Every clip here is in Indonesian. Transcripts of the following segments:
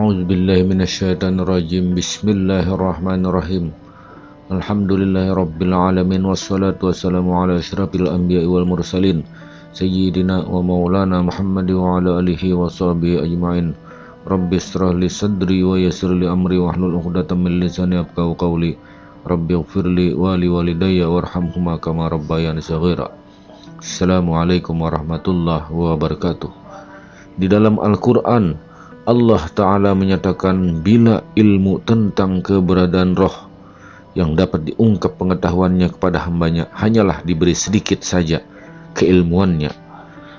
A'udzu billahi minasyaitonir rajim. Bismillahirrahmanirrahim. Alhamdulillahirabbil alamin wassalatu wassalamu ala asyrafil anbiya'i wal mursalin sayyidina wa maulana Muhammad wa ala alihi wa sahbihi ajmain. Rabbi shrah li sadri wa yassir li amri wahlul 'uqdatam min lisani yafqahu qawli. Rabbi ighfirli wa li walidayya warhamhuma kama rabbayani shaghira. Assalamualaikum warahmatullahi wabarakatuh. Di dalam Al-Qur'an Allah Ta'ala menyatakan bila ilmu tentang keberadaan roh yang dapat diungkap pengetahuannya kepada hambanya hanyalah diberi sedikit saja keilmuannya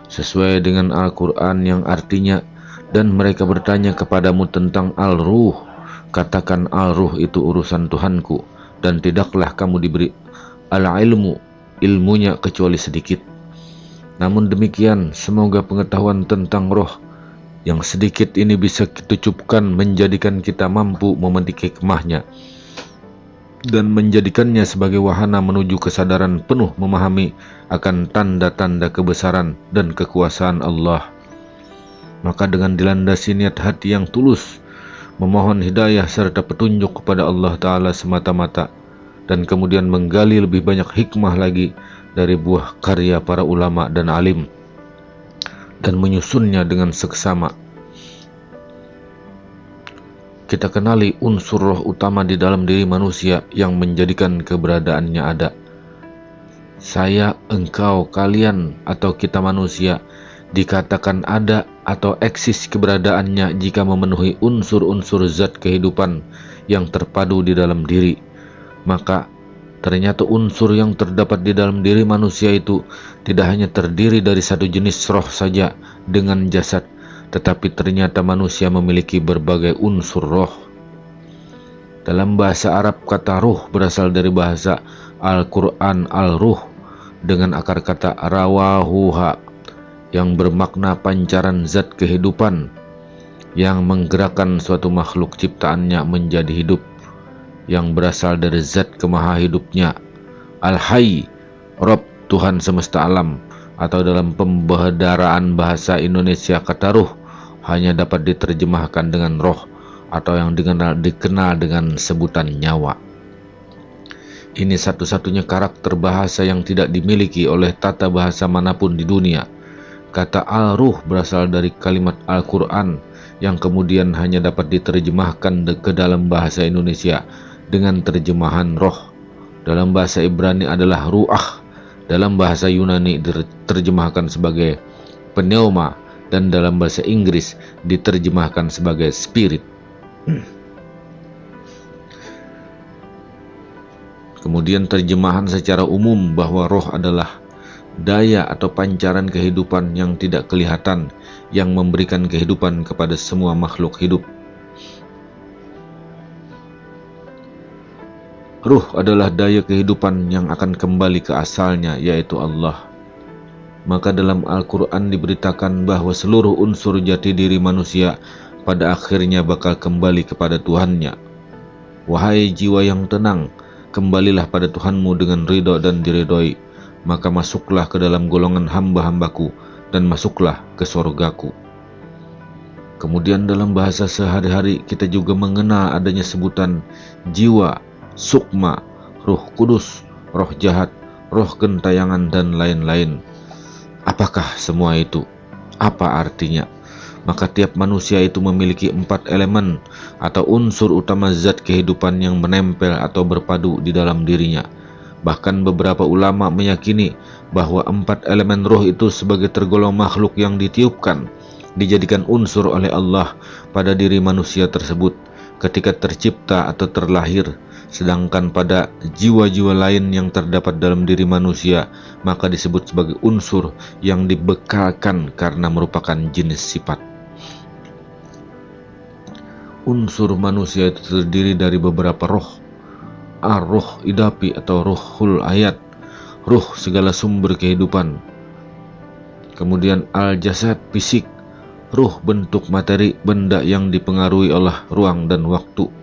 sesuai dengan Al-Quran yang artinya, dan mereka bertanya kepadamu tentang al-ruh, katakan al-ruh itu urusan Tuhanku, dan tidaklah kamu diberi al-ilmu, ilmunya kecuali sedikit. Namun demikian, semoga pengetahuan tentang roh yang sedikit ini bisa kita cukupkan menjadikan kita mampu memetik hikmahnya dan menjadikannya sebagai wahana menuju kesadaran penuh memahami akan tanda-tanda kebesaran dan kekuasaan Allah. Maka dengan dilandasi niat hati yang tulus memohon hidayah serta petunjuk kepada Allah Ta'ala semata-mata, dan kemudian menggali lebih banyak hikmah lagi dari buah karya para ulama dan alim dan menyusunnya dengan seksama, kita kenali unsur roh utama di dalam diri manusia yang menjadikan keberadaannya ada. Saya, engkau, kalian, atau kita manusia dikatakan ada atau eksis keberadaannya jika memenuhi unsur-unsur zat kehidupan yang terpadu di dalam diri. Maka ternyata unsur yang terdapat di dalam diri manusia itu tidak hanya terdiri dari satu jenis roh saja dengan jasad, tetapi ternyata manusia memiliki berbagai unsur roh. Dalam bahasa Arab, kata ruh berasal dari bahasa Al-Quran al-ruh dengan akar kata rawahuha yang bermakna pancaran zat kehidupan yang menggerakkan suatu makhluk ciptaannya menjadi hidup, yang berasal dari zat kemaha hidupnya, Al-Hayy, Rob, Tuhan semesta alam, atau dalam pembedaraan bahasa Indonesia kata ruh hanya dapat diterjemahkan dengan roh atau yang dikenal dengan sebutan nyawa. Ini satu-satunya karakter bahasa yang tidak dimiliki oleh tata bahasa manapun di dunia. Kata al-ruh berasal dari kalimat Al-Quran yang kemudian hanya dapat diterjemahkan ke dalam bahasa Indonesia dengan terjemahan roh. Dalam bahasa Ibrani adalah ruah, dalam bahasa Yunani diterjemahkan sebagai pneuma, dan dalam bahasa Inggris diterjemahkan sebagai spirit. Kemudian terjemahan secara umum bahwa roh adalah daya atau pancaran kehidupan yang tidak kelihatan yang memberikan kehidupan kepada semua makhluk hidup. Ruh adalah daya kehidupan yang akan kembali ke asalnya, yaitu Allah. Maka dalam Al-Quran diberitakan bahwa seluruh unsur jati diri manusia pada akhirnya bakal kembali kepada Tuhannya. Wahai jiwa yang tenang, kembalilah pada Tuhanmu dengan ridho dan diridhoi, maka masuklah ke dalam golongan hamba-hambaku dan masuklah ke surgaku. Kemudian dalam bahasa sehari-hari kita juga mengenal adanya sebutan jiwa, sukma, roh kudus, roh jahat, roh gentayangan, dan lain-lain. Apakah semua itu? Apa artinya? Maka tiap manusia itu memiliki 4 elemen atau unsur utama zat kehidupan yang menempel atau berpadu di dalam dirinya. Bahkan beberapa ulama meyakini bahwa 4 elemen roh itu sebagai tergolong makhluk yang ditiupkan, dijadikan unsur oleh Allah pada diri manusia tersebut ketika tercipta atau terlahir. Sedangkan pada jiwa-jiwa lain yang terdapat dalam diri manusia maka disebut sebagai unsur yang dibekalkan karena merupakan jenis sifat. Unsur manusia itu terdiri dari beberapa roh. Ar-ruh idapi atau ruhul ayat, ruh segala sumber kehidupan. Kemudian al-jasad fisik, ruh bentuk materi benda yang dipengaruhi oleh ruang dan waktu.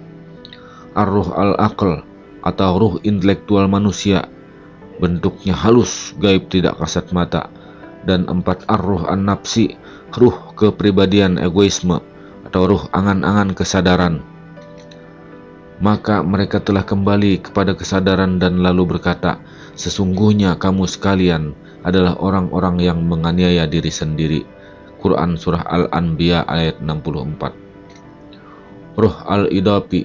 Ar-ruh al-aql atau ruh intelektual manusia, bentuknya halus, gaib, tidak kasat mata. Dan 4 ar-ruh an-nafsi, ruh kepribadian egoisme atau ruh angan-angan kesadaran. Maka mereka telah kembali kepada kesadaran dan lalu berkata, sesungguhnya kamu sekalian adalah orang-orang yang menganiaya diri sendiri. Quran Surah Al-Anbiya ayat 64. Ruh al-idapi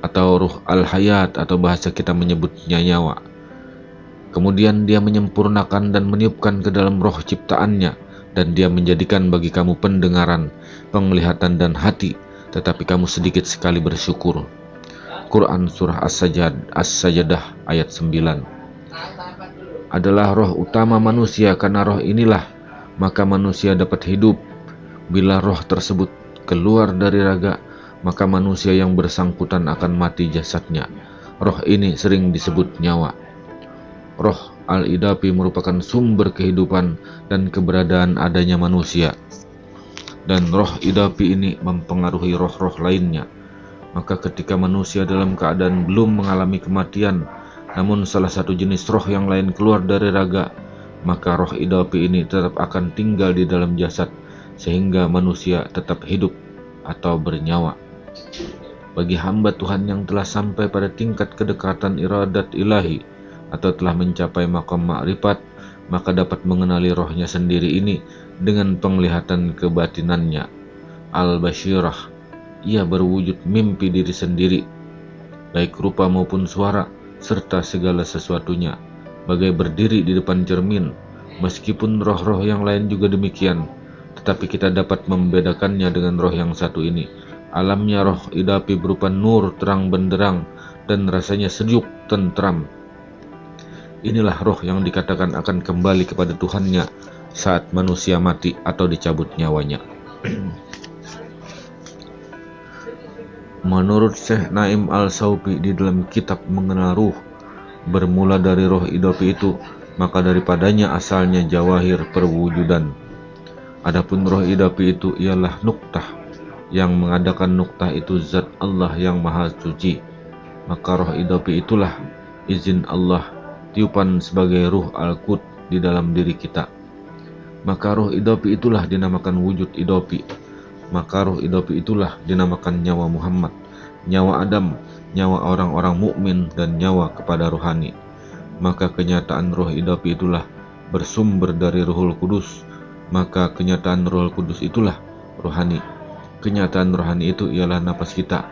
atau ruh al-hayat atau bahasa kita menyebutnya nyawa. Kemudian dia menyempurnakan dan meniupkan ke dalam roh ciptaannya, dan dia menjadikan bagi kamu pendengaran, penglihatan dan hati, tetapi kamu sedikit sekali bersyukur. Quran Surah As-Sajdah ayat 9. Adalah roh utama manusia, karena roh inilah maka manusia dapat hidup. Bila roh tersebut keluar dari raga, maka manusia yang bersangkutan akan mati jasadnya. Roh ini sering disebut nyawa. Roh al-idapi merupakan sumber kehidupan dan keberadaan adanya manusia. Dan roh idapi ini mempengaruhi roh-roh lainnya. Maka ketika manusia dalam keadaan belum mengalami kematian, namun salah satu jenis roh yang lain keluar dari raga, maka roh idapi ini tetap akan tinggal di dalam jasad, sehingga manusia tetap hidup atau bernyawa. Bagi hamba Tuhan yang telah sampai pada tingkat kedekatan iradat ilahi atau telah mencapai maqam ma'rifat, maka dapat mengenali rohnya sendiri ini dengan penglihatan kebatinannya. Al-Bashirah, ia berwujud mimpi diri sendiri, baik rupa maupun suara, serta segala sesuatunya, bagai berdiri di depan cermin. Meskipun roh-roh yang lain juga demikian, tetapi kita dapat membedakannya dengan roh yang satu ini. Alamnya roh idapi berupa nur terang benderang dan rasanya sejuk tentram. Inilah roh yang dikatakan akan kembali kepada Tuhannya saat manusia mati atau dicabut nyawanya. Menurut Syekh Naim Al-Saufi di dalam kitab Mengenal Ruh, bermula dari roh idapi itu, maka daripadanya asalnya jawahir perwujudan. Adapun roh idapi itu ialah nuktah, yang mengadakan nuktah itu zat Allah yang maha suci. Maka roh idapi itulah izin Allah, tiupan sebagai ruh al-qud di dalam diri kita. Maka roh idapi itulah dinamakan wujud idapi. Maka roh idapi itulah dinamakan nyawa Muhammad, nyawa Adam, nyawa orang-orang mukmin dan nyawa kepada rohani. Maka kenyataan roh idapi itulah bersumber dari Ruhul Kudus. Maka kenyataan Ruhul Kudus itulah rohani. Kenyataan rohani itu ialah napas kita.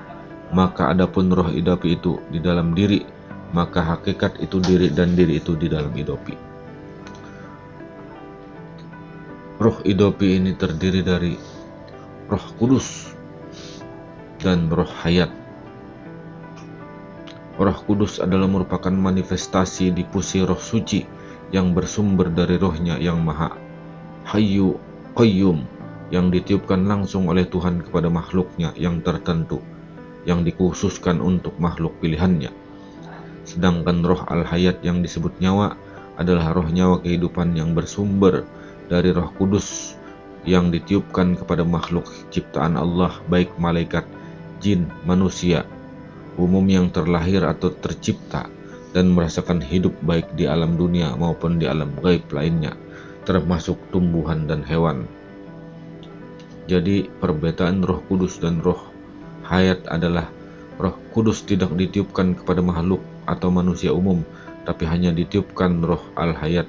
Maka adapun roh idapi itu di dalam diri, maka hakikat itu diri dan diri itu di dalam idapi. Roh idapi ini terdiri dari Roh Kudus dan Roh Hayat. Roh Kudus adalah merupakan manifestasi difusi Roh Suci yang bersumber dari Rohnya yang Maha Hayyu Qayyum, yang ditiupkan langsung oleh Tuhan kepada makhluknya yang tertentu, yang dikhususkan untuk makhluk pilihannya. Sedangkan Roh Al-Hayat yang disebut nyawa adalah roh nyawa kehidupan yang bersumber dari Roh Kudus, yang ditiupkan kepada makhluk ciptaan Allah, baik malaikat, jin, manusia, umum yang terlahir atau tercipta dan merasakan hidup baik di alam dunia maupun di alam gaib lainnya, termasuk tumbuhan dan hewan. Jadi perbedaan Roh Kudus dan Roh Hayat adalah Roh Kudus tidak ditiupkan kepada makhluk atau manusia umum, tapi hanya ditiupkan Roh Al-Hayat